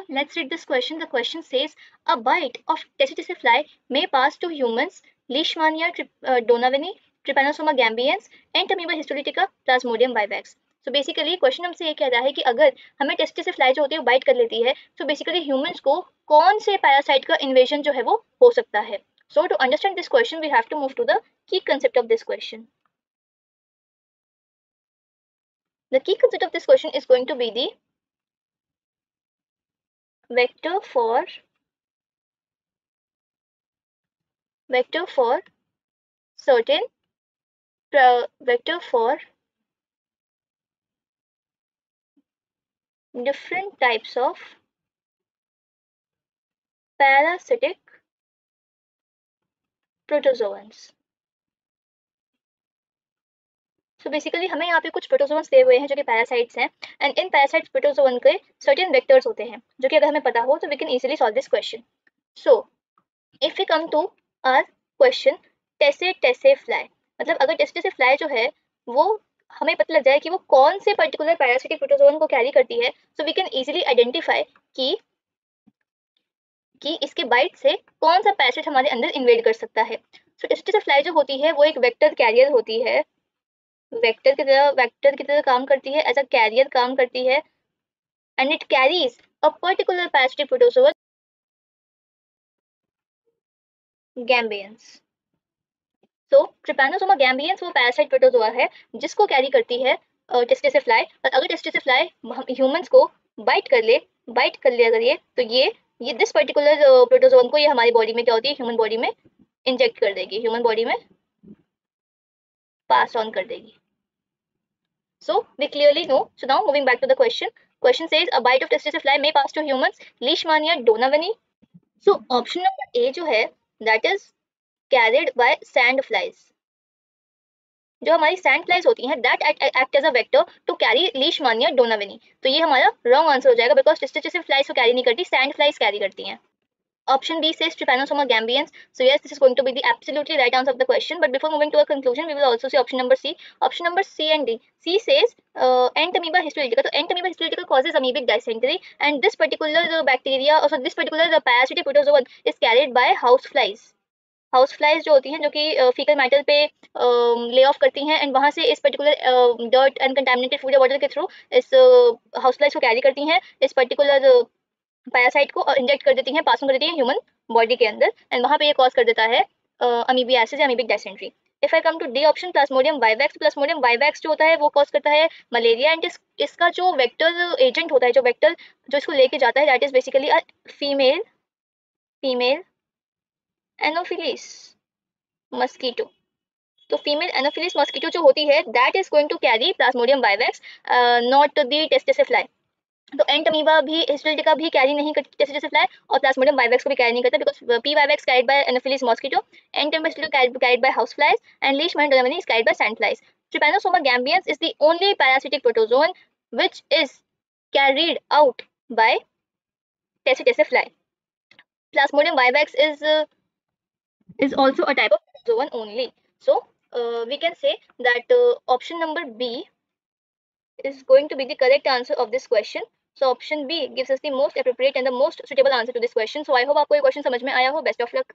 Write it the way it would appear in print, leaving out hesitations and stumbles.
let's read this question. The question says, a bite of tessitisse fly may pass to humans, Leishmania donovani, Trypanosoma gambians, and Amoeba histolytica, Plasmodium vivax. So basically question हमसे ये कह रहा है कि अगर हमें testis fly जो होती है वो बाइट कर लेती है तो बेसिकली ह्यूमंस को कौन से पैरासाइट का इन्वेजन जो है वो हो सकता है. So to understand this question we have to move to the key concept of this question. The key concept of this question is going to be the vector for certain vector for different types of parasitic protozoans. So basically हमें यहाँ पे कुछ protozoans दिए हुए हैं जो कि parasites हैं एंड इन पैरासाइट्स प्रोटोजोन के सर्टेन वेक्टर्स होते हैं जो कि अगर हमें पता हो तो we can easily solve this question. So if we come to our question tsetse fly, मतलब अगर टेसे फ्लाई जो है वो हमें पता लग जाए कि वो कौन से पर्टिकुलर पैरासिटिक प्रोटोजोन को कैरी करती है so we can easily identify कि इसके बाइट से कौन सा पैरासिट हमारे अंदर इन्वेड कर सकता है. सो टेसे फ्लाई जो होती है वो एक वेक्टर कैरियर होती है, वेक्टर की तरह काम करती है, एज अ कैरियर काम करती है and it carries a particular parasitic protozoa gambiense. So Trypanosoma gambiense वो पैरासाइट प्रोटोजोआ है जिसको कैरी करती है टेस्टिस फ्लाई. और अगर टेस्टिस फ्लाई ह्यूमंस को बाइट कर ले अगर ये तो ये दिस पर्टिकुलर प्रोटोजोन को ये हमारी बॉडी में क्या होती है, ह्यूमन बॉडी में इंजेक्ट कर देगी, ह्यूमन बॉडी में पास ऑन कर देगी. So we clearly know. So now moving back to the question. Question says a bite of testicular fly may pass to humans, Leishmania donovani. So option number A जो है that is carried by sand flies. जो हमारी sand flies होती हैं that act as a vector to carry Leishmania donovani. तो ये हमारा wrong answer हो जाएगा because testicular flies को carry नहीं करती, sand flies carry करती हैं. Option B says Trypanosoma gambians. So yes, this is going to be the absolutely right answer of the question. But before moving to a conclusion, we will also see option number C. Option number C and D. C says Entamoeba histolytica. So Entamoeba histolytica causes amoebic dysentery, and this particular bacteria, also this particular parasitic protozoan is carried by house flies. House flies जो होती हैं जो कि faecal matter पे lay off करती हैं and वहाँ से इस particular dirt and contaminated food या वाटर के थ्रू इस हाउस फ्लाइज को कैरी करती हैं इस पर्टिकुलर पैरासाइट को इंजेक्ट कर देती हैं, पास ऑन कर देती हैं ह्यूमन बॉडी के अंदर एंड वहाँ पे ये कॉज कर देता है अमीबियासिस या amoebic dysentery. If I come to the option Plasmodium vivax, Plasmodium vivax जो होता है वो कॉज करता है मलेरिया एंड इसका जो वेक्टर एजेंट होता है, जो वेक्टर जो इसको लेके जाता है that is basically a female Anopheles mosquito. तो फीमेल एनोफिलिस मस्कीटो जो होती है that is going to carry Plasmodium vivax, not the tsetse fly. तो एंटमीबा भी हिस्टोलिटिका भी कैरी नहीं करती टेस्टिस फ्लाई और प्लाज्मोडियम वाइवैक्स को भी कैरी नहीं करता because P vivax carried by Anopheles mosquito, Entamoeba carried by house flies and Leishmania donovani is carried by sand flies. Trypanosoma gambians is the only parasitic protozoan which is carried out by tessitisse fly. Plasmodium vivax is also a type of protozoan only. So we can say that option number B is going to be the correct answer of this question. So option B gives us the most appropriate and the most suitable answer to this question. So I hope आपको ये question समझ में आया हो. Best of luck.